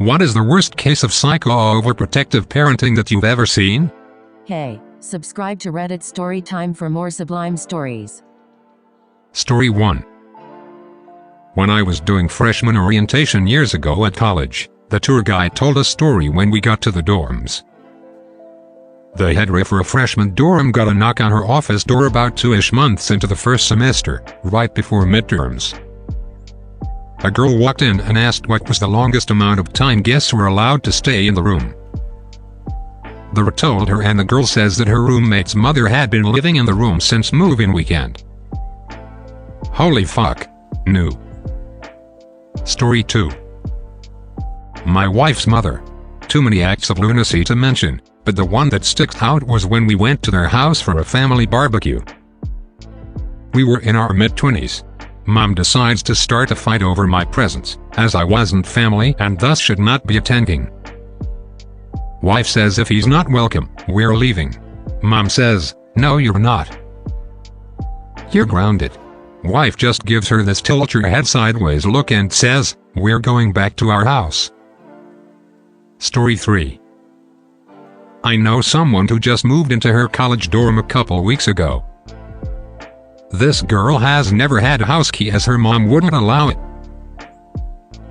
What is the worst case of psycho-overprotective parenting that you've ever seen? Hey, subscribe to Reddit StoryTime for more sublime stories. Story 1. When I was doing freshman orientation years ago at college, the tour guide told a story when we got to the dorms. The head ref for a freshman dorm got a knock on her office door about 2-ish months into the first semester, right before midterms. A girl walked in and asked what was the longest amount of time guests were allowed to stay in the room. The ref told her, and the girl says that her roommate's mother had been living in the room since move-in weekend. Holy fuck. New. Story 2. My wife's mother. Too many acts of lunacy to mention, but the one that sticks out was when we went to their house for a family barbecue. We were in our mid-20s. Mom decides to start a fight over my presence, as I wasn't family and thus should not be attending. Wife says if he's not welcome, we're leaving. Mom says, no you're not. You're grounded. Wife just gives her this tilt your head sideways look and says, we're going back to our house. Story 3. I know someone who just moved into her college dorm a couple weeks ago. This girl has never had a house key as her mom wouldn't allow it.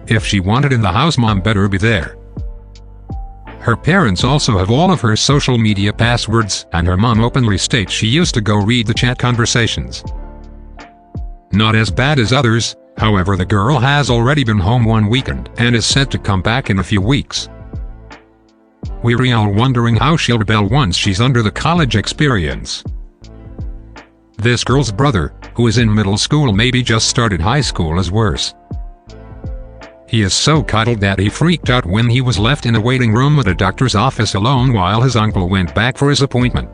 If she wanted in the house, mom better be there. Her parents also have all of her social media passwords, and her mom openly states she used to go read the chat conversations. Not as bad as others, however the girl has already been home one weekend and is set to come back in a few weeks. We're all wondering how she'll rebel once she's under the college experience. This girl's brother, who is in middle school, maybe just started high school, is worse. He is so coddled that he freaked out when he was left in a waiting room at a doctor's office alone while his uncle went back for his appointment.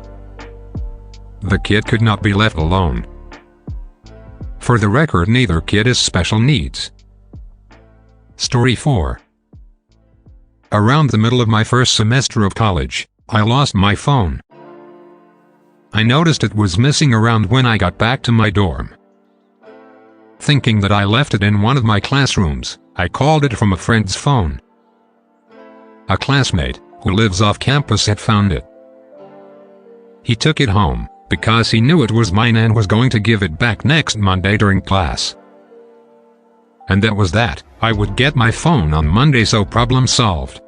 The kid could not be left alone. For the record, neither kid is special needs. Story 4. Around the middle of my first semester of college, I lost my phone. I noticed it was missing around when I got back to my dorm. Thinking that I left it in one of my classrooms, I called it from a friend's phone. A classmate, who lives off campus, had found it. He took it home, because he knew it was mine and was going to give it back next Monday during class. And that was that. I would get my phone on Monday, so problem solved.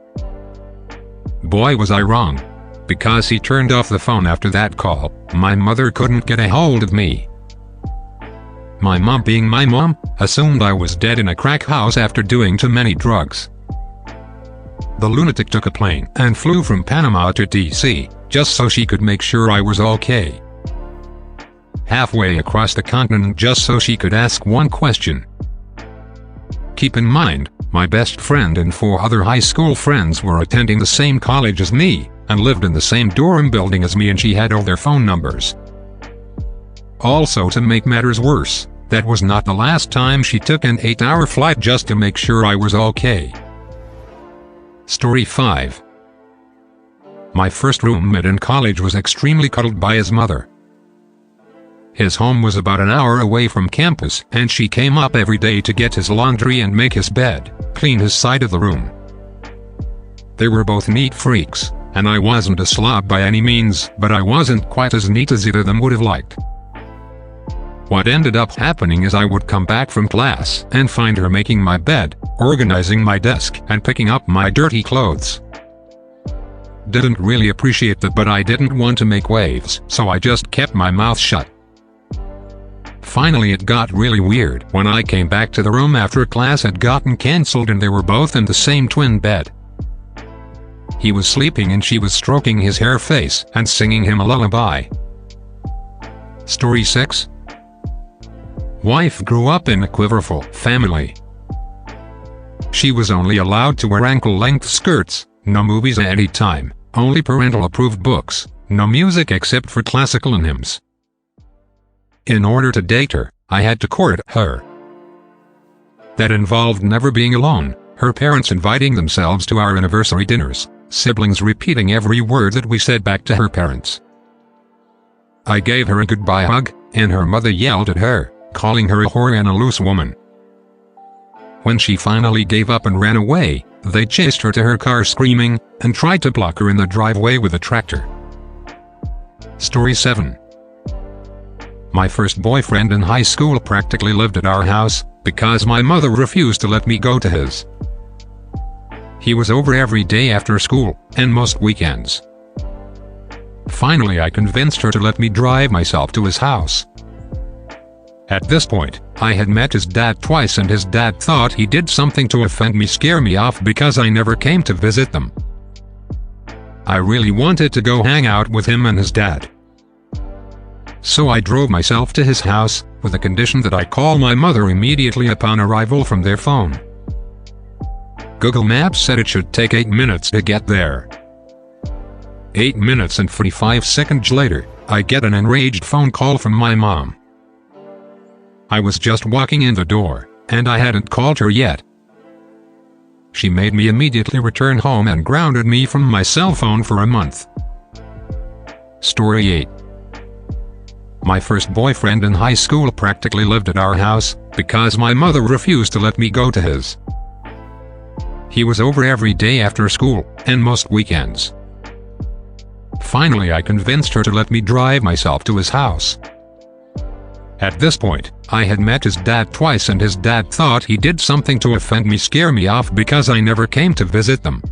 Boy was I wrong. Because he turned off the phone after that call, my mother couldn't get a hold of me. My mom, being my mom, assumed I was dead in a crack house after doing too many drugs. The lunatic took a plane and flew from Panama to DC, just so she could make sure I was okay. Halfway across the continent just so she could ask one question. Keep in mind, my best friend and 4 other high school friends were attending the same college as me, and lived in the same dorm building as me, and she had all their phone numbers. Also, to make matters worse, that was not the last time she took an 8-hour flight just to make sure I was okay. Story 5. My first roommate in college was extremely coddled by his mother. His home was about an hour away from campus, and she came up every day to get his laundry and make his bed, clean his side of the room. They were both neat freaks, and I wasn't a slob by any means, but I wasn't quite as neat as either of them would have liked. What ended up happening is I would come back from class and find her making my bed, organizing my desk, and picking up my dirty clothes. Didn't really appreciate that, but I didn't want to make waves, so I just kept my mouth shut. Finally it got really weird when I came back to the room after class had gotten cancelled and they were both in the same twin bed. He was sleeping and she was stroking his hair, face, and singing him a lullaby. Story 6. Wife grew up in a quiverful family. She was only allowed to wear ankle-length skirts, no movies at any time, only parental-approved books, no music except for classical and hymns. In order to date her, I had to court her. That involved never being alone, her parents inviting themselves to our anniversary dinners, siblings repeating every word that we said back to her parents. I gave her a goodbye hug, and her mother yelled at her, calling her a whore and a loose woman. When she finally gave up and ran away, they chased her to her car screaming, and tried to block her in the driveway with a tractor. Story 7. My first boyfriend in high school practically lived at our house, because my mother refused to let me go to his. He was over every day after school, and most weekends. Finally, I convinced her to let me drive myself to his house. At this point, I had met his dad twice, and his dad thought he did something to offend me, scare me off, because I never came to visit them. I really wanted to go hang out with him and his dad. So I drove myself to his house, with the condition that I call my mother immediately upon arrival from their phone. Google Maps said it should take 8 minutes to get there. 8 minutes and 45 seconds later, I get an enraged phone call from my mom. I was just walking in the door, and I hadn't called her yet. She made me immediately return home and grounded me from my cell phone for a month. Story 8. My first boyfriend in high school practically lived at our house, because my mother refused to let me go to his. He was over every day after school, and most weekends. Finally, I convinced her to let me drive myself to his house. At this point, I had met his dad twice, and his dad thought he did something to offend me, scare me off, because I never came to visit them.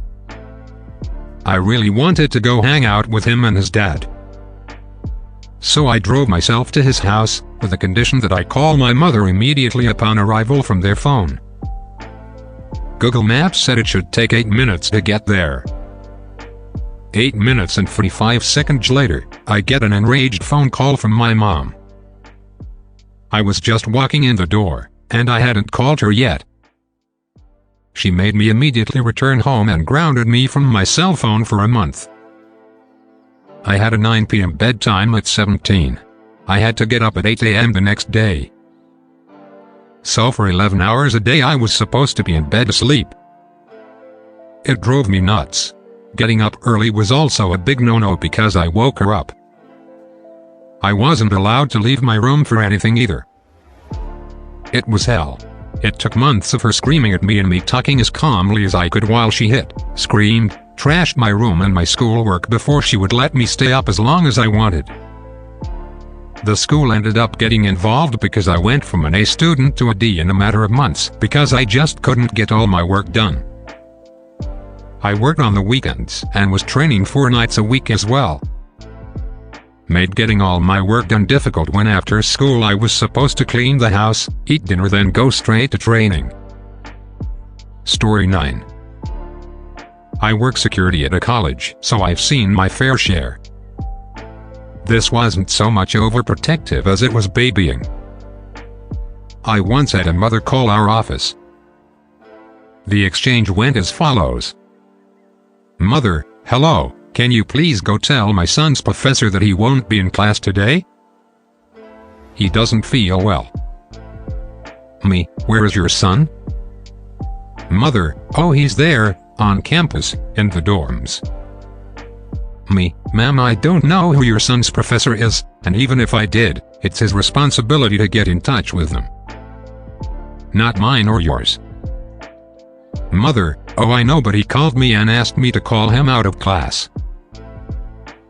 I really wanted to go hang out with him and his dad. So I drove myself to his house, with the condition that I call my mother immediately upon arrival from their phone. Google Maps said it should take 8 minutes to get there. 8 minutes and 45 seconds later, I get an enraged phone call from my mom. I was just walking in the door, and I hadn't called her yet. She made me immediately return home and grounded me from my cell phone for a month. I had a 9 p.m. bedtime at 17. I had to get up at 8 a.m. the next day. So for 11 hours a day I was supposed to be in bed asleep. It drove me nuts. Getting up early was also a big no-no because I woke her up. I wasn't allowed to leave my room for anything either. It was hell. It took months of her screaming at me and me talking as calmly as I could while she hit, screamed, trashed my room and my schoolwork before she would let me stay up as long as I wanted. The school ended up getting involved because I went from an A student to a D in a matter of months because I just couldn't get all my work done. I worked on the weekends and was training 4 nights a week as well. Made getting all my work done difficult when after school I was supposed to clean the house, eat dinner, then go straight to training. Story 9. I work security at a college, so I've seen my fair share. This wasn't so much overprotective as it was babying. I once had a mother call our office. The exchange went as follows. "Mother, hello, can you please go tell my son's professor that he won't be in class today? He doesn't feel well." Me, "Where is your son?" Mother, "Oh, he's there, on campus, in the dorms." Me, "Ma'am, I don't know who your son's professor is, and even if I did, it's his responsibility to get in touch with them. Not mine or yours." Mother, "Oh, I know, but he called me and asked me to call him out of class."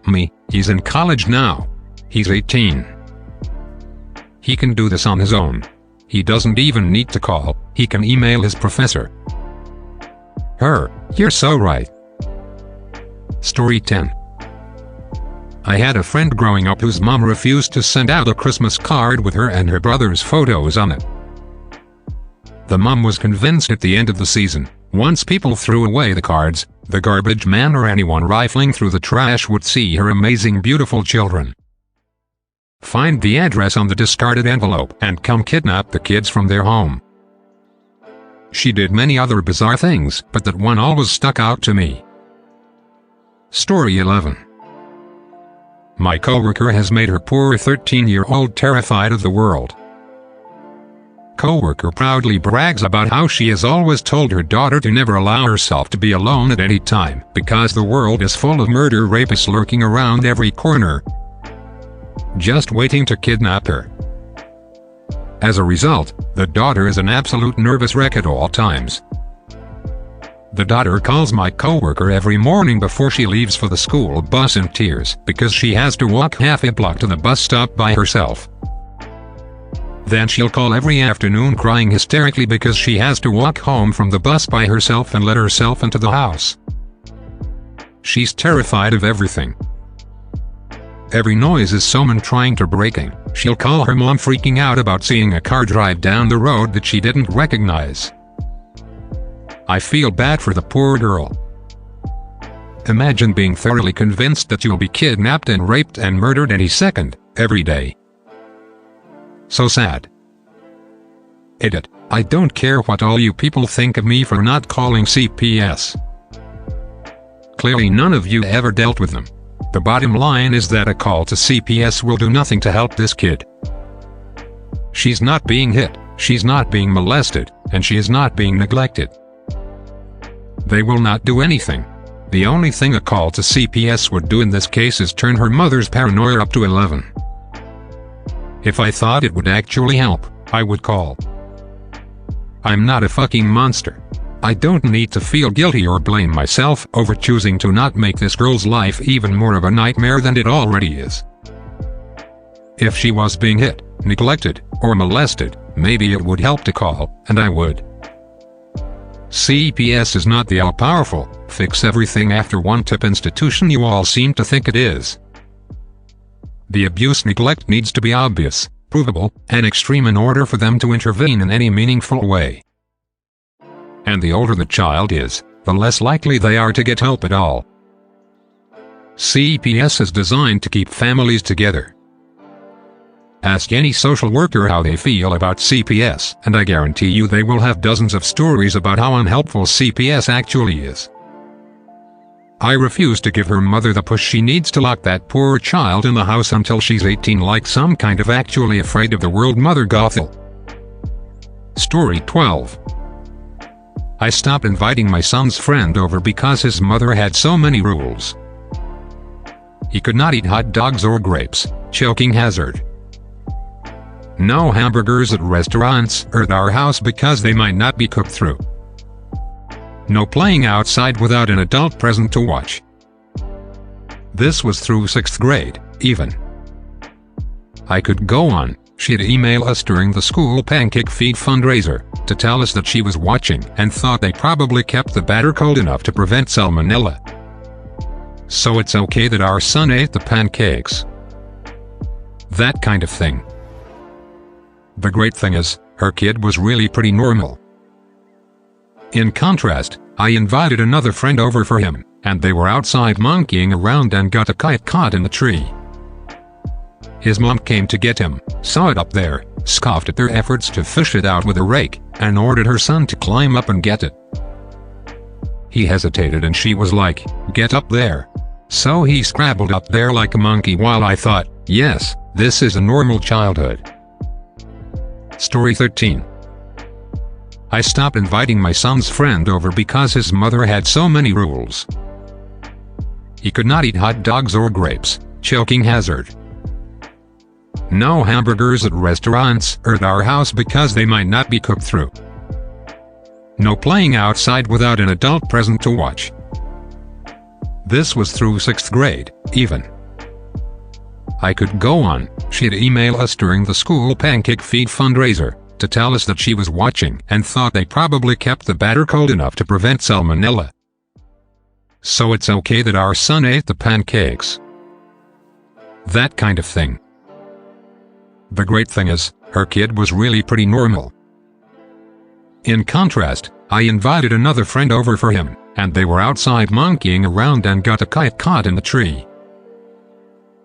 Me, "He's in college now. He's 18. He can do this on his own. He doesn't even need to call, he can email his professor." Her, "You're so right." Story 10. I had a friend growing up whose mom refused to send out a Christmas card with her and her brother's photos on it. The mom was convinced at the end of the season, once people threw away the cards, the garbage man or anyone rifling through the trash would see her amazing beautiful children, find the address on the discarded envelope, and come kidnap the kids from their home. She did many other bizarre things, but that one always stuck out to me. Story 11. My coworker has made her poor 13-year-old terrified of the world. Coworker proudly brags about how she has always told her daughter to never allow herself to be alone at any time, because the world is full of murder rapists lurking around every corner, just waiting to kidnap her. As a result, the daughter is an absolute nervous wreck at all times. The daughter calls my coworker every morning before she leaves for the school bus in tears because she has to walk half a block to the bus stop by herself. Then she'll call every afternoon crying hysterically because she has to walk home from the bus by herself and let herself into the house. She's terrified of everything. Every noise is someone trying to break in. She'll call her mom freaking out about seeing a car drive down the road that she didn't recognize. I feel bad for the poor girl. Imagine being thoroughly convinced that you'll be kidnapped and raped and murdered any second, every day. So sad. Edit. I don't care what all you people think of me for not calling CPS. Clearly none of you ever dealt with them. The bottom line is that a call to CPS will do nothing to help this kid. She's not being hit, she's not being molested, and she is not being neglected. They will not do anything. The only thing a call to CPS would do in this case is turn her mother's paranoia up to 11. If I thought it would actually help, I would call. I'm not a fucking monster. I don't need to feel guilty or blame myself over choosing to not make this girl's life even more of a nightmare than it already is. If she was being hit, neglected, or molested, maybe it would help to call, and I would. CPS is not the all-powerful, fix-everything-after-one-tip institution you all seem to think it is. The abuse-neglect needs to be obvious, provable, and extreme in order for them to intervene in any meaningful way. And the older the child is, the less likely they are to get help at all. CPS is designed to keep families together. Ask any social worker how they feel about CPS, and I guarantee you they will have dozens of stories about how unhelpful CPS actually is. I refuse to give her mother the push she needs to lock that poor child in the house until she's 18 like some kind of actually afraid of the world mother Gothel. Story 12. I stopped inviting my son's friend over because his mother had so many rules. He could not eat hot dogs or grapes, choking hazard. No hamburgers at restaurants or at our house because they might not be cooked through. No playing outside without an adult present to watch. This was through 6th grade, even. I could go on. She'd email us during the school pancake feed fundraiser to tell us that she was watching and thought they probably kept the batter cold enough to prevent salmonella. So it's okay that our son ate the pancakes. That kind of thing. The great thing is, her kid was really pretty normal. In contrast, I invited another friend over for him, and they were outside monkeying around and got a kite caught in the tree. His mom came to get him, saw it up there, scoffed at their efforts to fish it out with a rake, and ordered her son to climb up and get it. He hesitated and she was like, "Get up there." So he scrabbled up there like a monkey while I thought, yes, this is a normal childhood. Story 13. I stopped inviting my son's friend over because his mother had so many rules. He could not eat hot dogs or grapes, choking hazard. No hamburgers at restaurants or at our house because they might not be cooked through. No playing outside without an adult present to watch. This was through 6th grade, even. I could go on. She'd email us during the school pancake feed fundraiser to tell us that she was watching and thought they probably kept the batter cold enough to prevent salmonella. So it's okay that our son ate the pancakes. That kind of thing. The great thing is, her kid was really pretty normal. In contrast, I invited another friend over for him, and they were outside monkeying around and got a kite caught in the tree.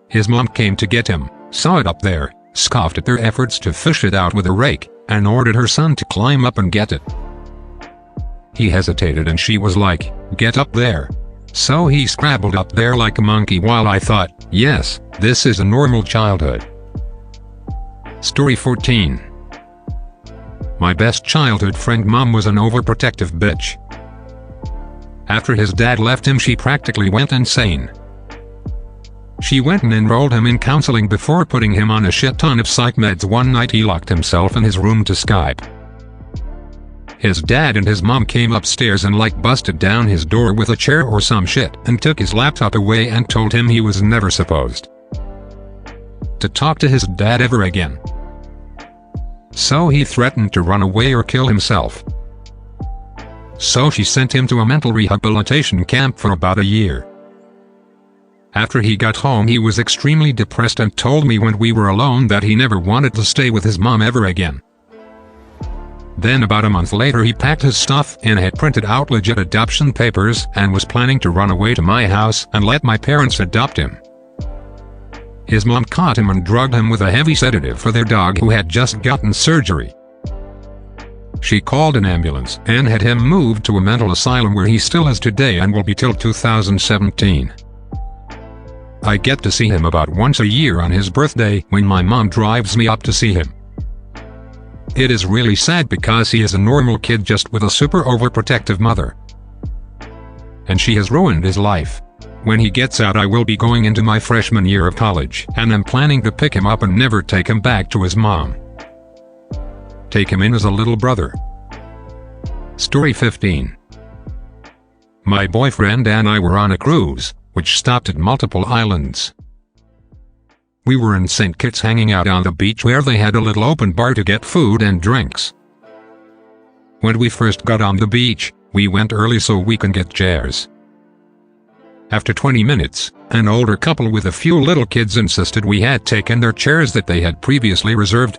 His mom came to get him, saw it up there, scoffed at their efforts to fish it out with a rake, and ordered her son to climb up and get it. He hesitated and she was like, "Get up there." So he scrabbled up there like a monkey while I thought, yes, this is a normal childhood. Story 14. My best childhood friend mom was an overprotective bitch. After his dad left him, she practically went insane. She went and enrolled him in counseling before putting him on a shit ton of psych meds. One night he locked himself in his room to Skype. His dad and his mom came upstairs and busted down his door with a chair or some shit and took his laptop away and told him he was never supposed to talk to his dad ever again. So he threatened to run away or kill himself. So she sent him to a mental rehabilitation camp for about a year. After he got home he was extremely depressed and told me when we were alone that he never wanted to stay with his mom ever again. Then about a month later he packed his stuff and had printed out legit adoption papers and was planning to run away to my house and let my parents adopt him. His mom caught him and drugged him with a heavy sedative for their dog who had just gotten surgery. She called an ambulance and had him moved to a mental asylum where he still is today and will be till 2017. I get to see him about once a year on his birthday when my mom drives me up to see him. It is really sad because he is a normal kid just with a super overprotective mother. And she has ruined his life. When he gets out I will be going into my freshman year of college and I'm planning to pick him up and never take him back to his mom. Take him in as a little brother. Story 15. My boyfriend and I were on a cruise, which stopped at multiple islands. We were in St. Kitts hanging out on the beach where they had a little open bar to get food and drinks. When we first got on the beach, we went early so we can get chairs. After 20 minutes, an older couple with a few little kids insisted we had taken their chairs that they had previously reserved.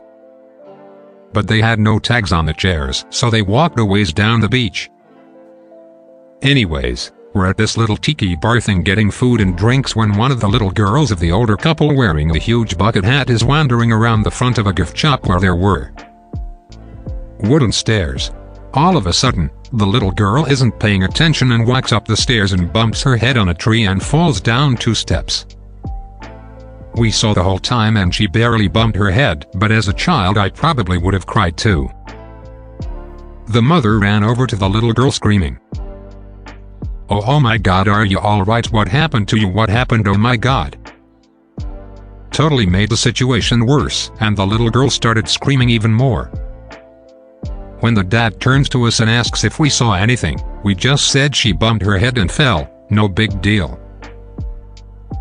But they had no tags on the chairs, so they walked a ways down the beach. Anyways, we're at this little tiki bar thing getting food and drinks when one of the little girls of the older couple wearing a huge bucket hat is wandering around the front of a gift shop where there were wooden stairs. All of a sudden, the little girl isn't paying attention and walks up the stairs and bumps her head on a tree and falls down 2 steps. We saw the whole time and she barely bumped her head, but as a child I probably would have cried too. The mother ran over to the little girl screaming, Oh my god, are you alright? What happened to you? What happened? Oh my god. Totally made the situation worse, and the little girl started screaming even more. When the dad turns to us and asks if we saw anything, we just said she bumped her head and fell, no big deal.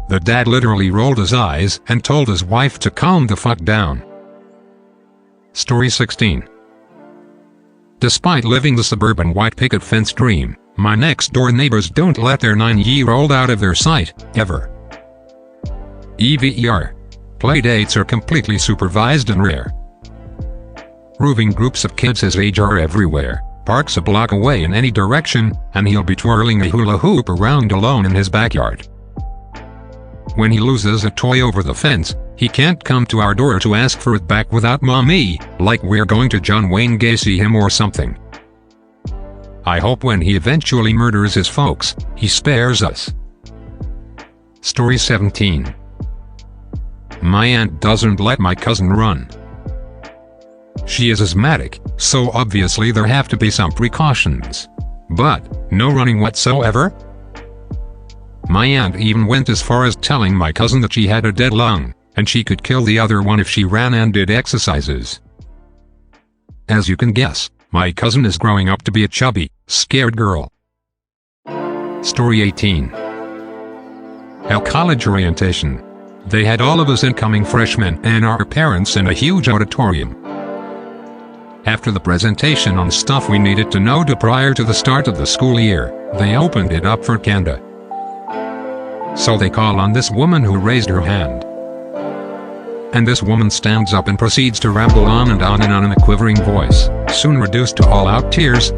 The dad literally rolled his eyes and told his wife to calm the fuck down. Story 16. Despite living the suburban white picket fence dream, my next-door neighbors don't let their 9-year-old out of their sight, ever. EVER. Playdates are completely supervised and rare. Roving groups of kids his age are everywhere, parks a block away in any direction, and he'll be twirling a hula hoop around alone in his backyard. When he loses a toy over the fence, he can't come to our door to ask for it back without mommy, like we're going to John Wayne Gacy him or something. I hope when he eventually murders his folks, he spares us. Story 17. My aunt doesn't let my cousin run. She is asthmatic, so obviously there have to be some precautions. But, no running whatsoever? My aunt even went as far as telling my cousin that she had a dead lung, and she could kill the other one if she ran and did exercises. As you can guess, my cousin is growing up to be a chubby, scared girl. Story 18. At college orientation, they had all of us incoming freshmen and our parents in a huge auditorium. After the presentation on stuff we needed to know prior to the start of the school year, they opened it up for Canada. So they call on this woman who raised her hand. And this woman stands up and proceeds to ramble on and on in a quivering voice, soon reduced to all-out tears,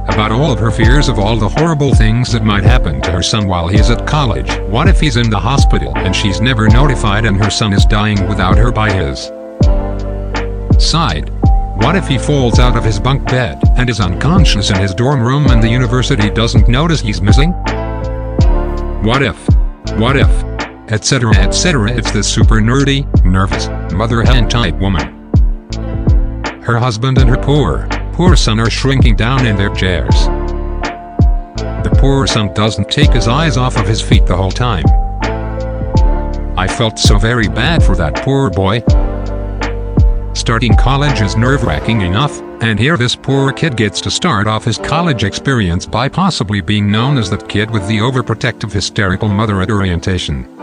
about all of her fears of all the horrible things that might happen to her son while he's at college. What if he's in the hospital and she's never notified and her son is dying without her by his side? What if he falls out of his bunk bed and is unconscious in his dorm room and the university doesn't notice he's missing? What if, etc., etc. It's this super nerdy, nervous, mother hen type woman. Her husband and her poor son are shrinking down in their chairs. The poor son doesn't take his eyes off of his feet the whole time. I felt so very bad for that poor boy. Starting college is nerve-wracking enough, and here this poor kid gets to start off his college experience by possibly being known as that kid with the overprotective hysterical mother at orientation.